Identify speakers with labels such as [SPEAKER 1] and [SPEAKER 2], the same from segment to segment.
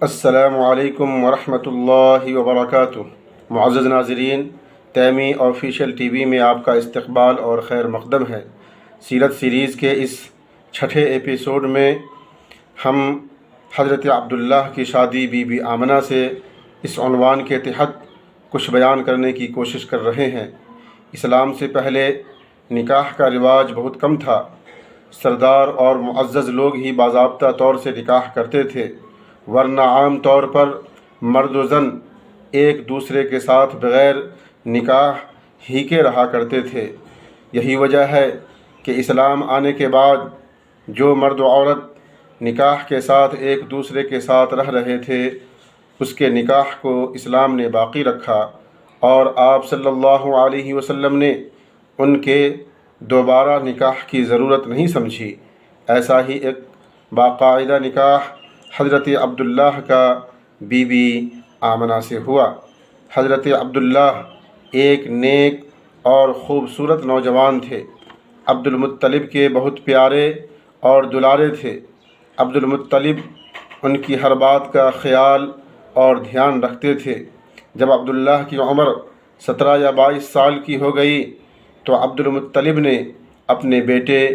[SPEAKER 1] السلام علیکم ورحمۃ اللہ وبرکاتہ۔ معزز ناظرین، تیمی آفیشیل ٹی وی میں آپ کا استقبال اور خیر مقدم ہے۔ سیرت سیریز کے اس چھٹے ایپیسوڈ میں ہم حضرت عبداللہ کی شادی بی بی آمنہ سے اس عنوان کے تحت کچھ بیان کرنے کی کوشش کر رہے ہیں۔ اسلام سے پہلے نکاح کا رواج بہت کم تھا۔ سردار اور معزز لوگ ہی باضابطہ طور سے نکاح کرتے تھے، ورنہ عام طور پر مرد و زن ایک دوسرے کے ساتھ بغیر نکاح ہی کے رہا کرتے تھے۔ یہی وجہ ہے کہ اسلام آنے کے بعد جو مرد و عورت نکاح کے ساتھ ایک دوسرے کے ساتھ رہ رہے تھے، اس کے نکاح کو اسلام نے باقی رکھا، اور آپ صلی اللہ علیہ وسلم نے ان کے دوبارہ نکاح کی ضرورت نہیں سمجھی۔ ایسا ہی ایک باقاعدہ نکاح حضرت عبداللہ کا بی بی آمنہ سے ہوا۔ حضرت عبداللہ ایک نیک اور خوبصورت نوجوان تھے۔ عبد المطلب کے بہت پیارے اور دلارے تھے۔ عبد المطلب ان کی ہر بات کا خیال اور دھیان رکھتے تھے۔ جب عبداللہ کی عمر 17 یا 22 سال کی ہو گئی تو عبد المطلب نے اپنے بیٹے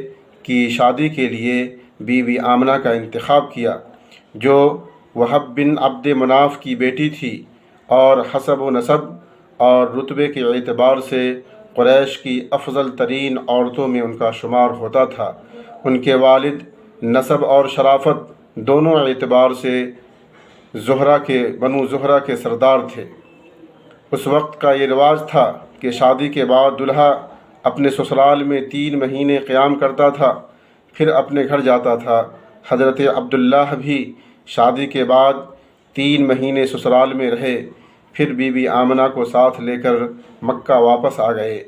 [SPEAKER 1] کی شادی کے لیے بی بی آمنہ کا انتخاب کیا، جو وہب بن عبد مناف کی بیٹی تھی اور حسب و نسب اور رتبے کے اعتبار سے قریش کی افضل ترین عورتوں میں ان کا شمار ہوتا تھا۔ ان کے والد نسب اور شرافت دونوں اعتبار سے بنو زہرہ کے سردار تھے۔ اس وقت کا یہ رواج تھا کہ شادی کے بعد دلہا اپنے سسرال میں 3 مہینے قیام کرتا تھا، پھر اپنے گھر جاتا تھا۔ حضرت عبداللہ بھی شادی کے بعد 3 مہینے سسرال میں رہے، پھر بی بی آمنہ کو ساتھ لے کر مکہ واپس آ گئے۔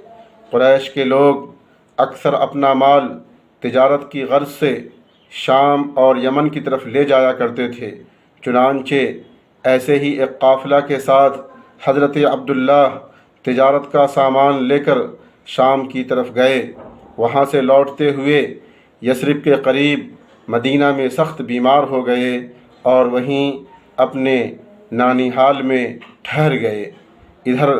[SPEAKER 1] قریش کے لوگ اکثر اپنا مال تجارت کی غرض سے شام اور یمن کی طرف لے جایا کرتے تھے۔ چنانچہ ایسے ہی ایک قافلہ کے ساتھ حضرت عبداللہ تجارت کا سامان لے کر شام کی طرف گئے۔ وہاں سے لوٹتے ہوئے یثرب کے قریب مدینہ میں سخت بیمار ہو گئے اور وہیں اپنے نانیحال میں ٹھہر گئے۔ ادھر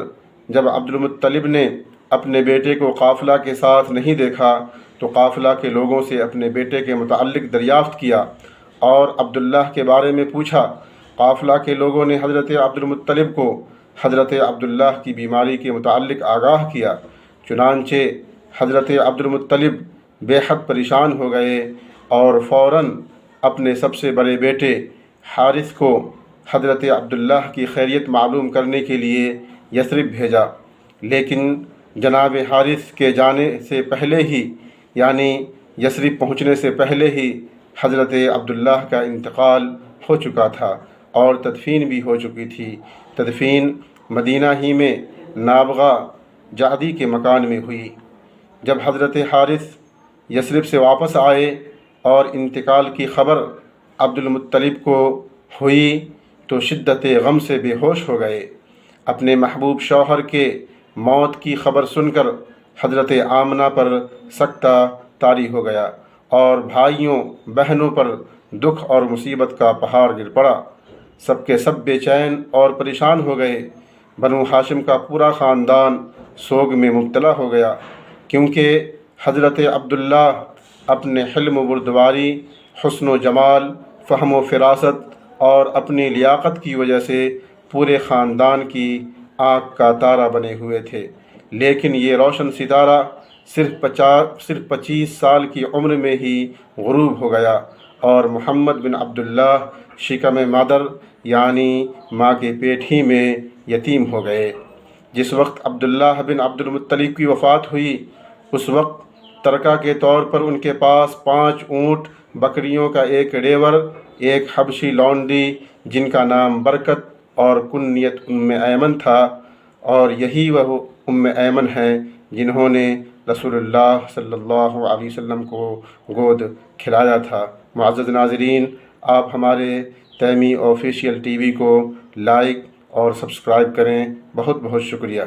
[SPEAKER 1] جب عبد المطلب نے اپنے بیٹے کو قافلہ کے ساتھ نہیں دیکھا تو قافلہ کے لوگوں سے اپنے بیٹے کے متعلق دریافت کیا اور عبداللہ کے بارے میں پوچھا۔ قافلہ کے لوگوں نے حضرت عبد المطلب کو حضرت عبداللہ کی بیماری کے متعلق آگاہ کیا۔ چنانچہ حضرت عبد المطلب بے حد پریشان ہو گئے اور فوراً اپنے سب سے بڑے بیٹے حارث کو حضرت عبداللہ کی خیریت معلوم کرنے کے لیے یثرب بھیجا، لیکن جناب حارث کے جانے سے پہلے ہی، یعنی یثرب پہنچنے سے پہلے ہی حضرت عبداللہ کا انتقال ہو چکا تھا اور تدفین بھی ہو چکی تھی۔ تدفین مدینہ ہی میں نابغہ جعدی کے مکان میں ہوئی۔ جب حضرت حارث یثرب سے واپس آئے اور انتقال کی خبر عبد المطلب کو ہوئی تو شدت غم سے بے ہوش ہو گئے۔ اپنے محبوب شوہر کے موت کی خبر سن کر حضرت آمنہ پر سکتہ طاری ہو گیا اور بھائیوں بہنوں پر دکھ اور مصیبت کا پہاڑ گر پڑا۔ سب کے سب بے چین اور پریشان ہو گئے۔ بنو ہاشم کا پورا خاندان سوگ میں مبتلا ہو گیا، کیونکہ حضرت عبداللہ اپنے حلم و بردباری، حسن و جمال، فہم و فراست اور اپنی لیاقت کی وجہ سے پورے خاندان کی آنکھ کا تارہ بنے ہوئے تھے، لیکن یہ روشن ستارہ صرف 25 سال کی عمر میں ہی غروب ہو گیا اور محمد بن عبداللہ شکم مادر یعنی ماں کے پیٹ ہی میں یتیم ہو گئے۔ جس وقت عبداللہ بن عبد المطلب کی وفات ہوئی، اس وقت ترکہ کے طور پر ان کے پاس 5 اونٹ، بکریوں کا ایک ڈیور، ایک حبشی لونڈی جن کا نام برکت اور کنیت ایمن تھا، اور یہی وہ ایمن ہیں جنہوں نے رسول اللہ صلی اللہ علیہ وسلم کو گود کھلایا تھا۔ معزز ناظرین، آپ ہمارے تیمی آفیشیل ٹی وی کو لائک اور سبسکرائب کریں۔ بہت بہت شکریہ۔